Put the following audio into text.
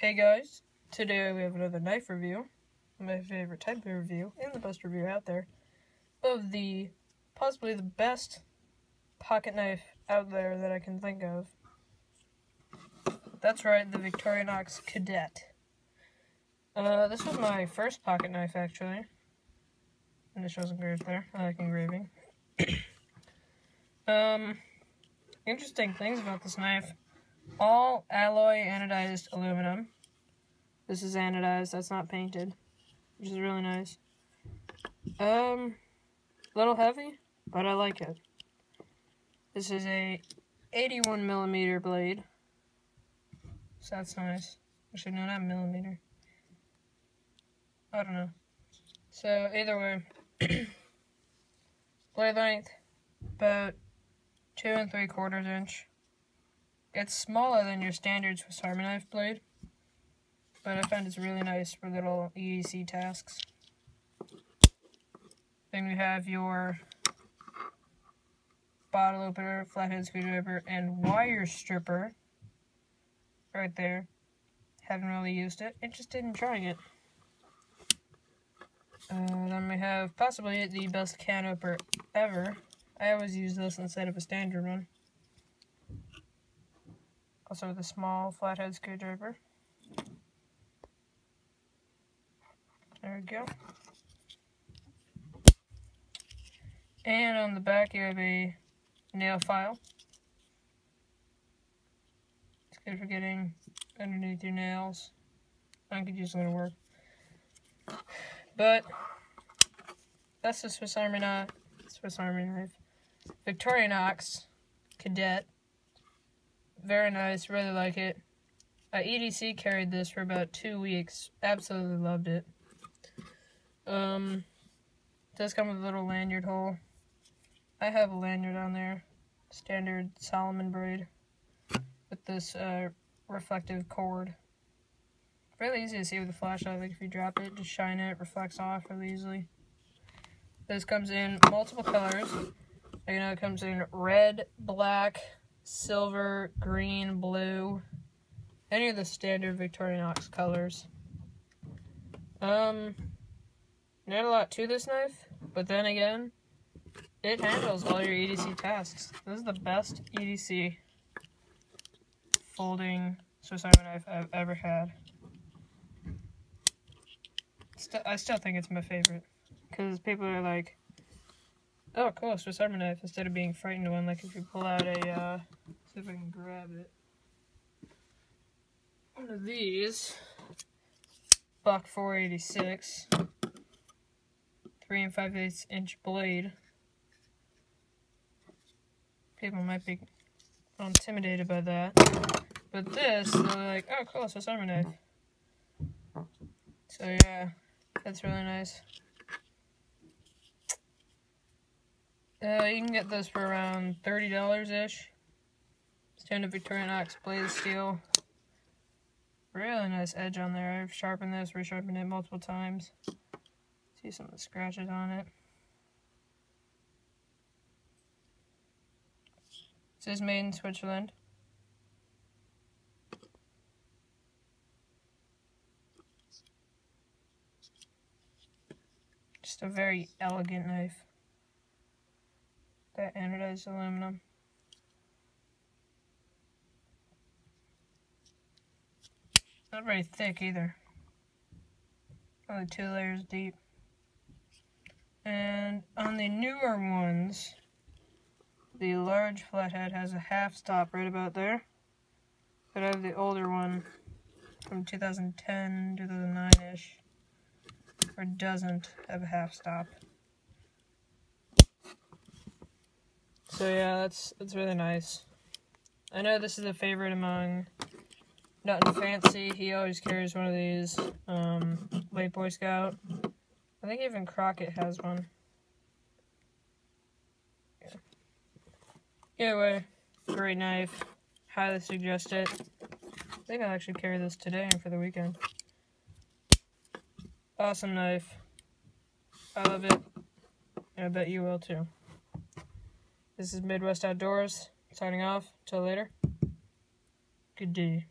Hey guys, today we have another knife review, my favorite type of review, and the best review out there, of the, possibly the best pocket knife out there that I can think of. That's right, the Victorinox Cadet. This was my first pocket knife, actually. And it shows engraved there. I like engraving. Interesting things about this knife. All alloy anodized aluminum. This is anodized, that's not painted, which is really nice. A little heavy, but I like it. This is a 81mm blade, so that's nice. Actually, no, not millimeter. I don't know. So, either way, blade length, about 2 3/4 inch. It's smaller than your standard Swiss Army knife blade, but I find it's really nice for little EDC tasks. Then we have your bottle opener, flathead screwdriver, and wire stripper right there. Haven't really used it, interested in trying it. Then we have possibly the best can opener ever. I always use this instead of a standard one. Also with a small flathead screwdriver. There we go. And on the back you have a nail file. It's good for getting underneath your nails. I could use a little work. But that's the Swiss Army knife. Victorinox Cadet. Very nice, really like it. EDC carried this for about 2 weeks. Absolutely loved it. Does come with a little lanyard hole. I have a lanyard on there. Standard Solomon braid. With this reflective cord. Really easy to see with a flashlight. Like if you drop it, just shine it, reflects off really easily. This comes in multiple colors. You know, it comes in red, black, silver, green, blue. Any of the standard Victorinox colors. Not a lot to this knife, but then again, it handles all your EDC tasks. This is the best EDC folding Swiss Army knife I've ever had. I still think it's my favorite, because people are like, oh cool, Swiss Army knife, instead of being frightened one, like if you pull out a, see if I can grab it. One of these, buck 486, 3 5/8 inch blade. People might be intimidated by that, but this, they're like, oh cool, Swiss Army knife. So yeah, that's really nice. You can get this for around $30-ish. Standard Victorinox blade steel. Really nice edge on there. I've sharpened this, resharpened it multiple times. See some of the scratches on it. This is made in Switzerland. Just a very elegant knife. That anodized aluminum. Not very thick either. Only 2 layers deep. And on the newer ones, the large flathead has a half stop right about there. But I have the older one from 2010, 2009-ish, where it doesn't have a half stop. So yeah, that's really nice. I know this is a favorite among Nothing Fancy. He always carries one of these. Late Boy Scout. I think even Crockett has one. Yeah. Either way, great knife. Highly suggest it. I think I'll actually carry this today and for the weekend. Awesome knife. I love it. And I bet you will too. This is Midwest Outdoors, signing off. Till later. Good day.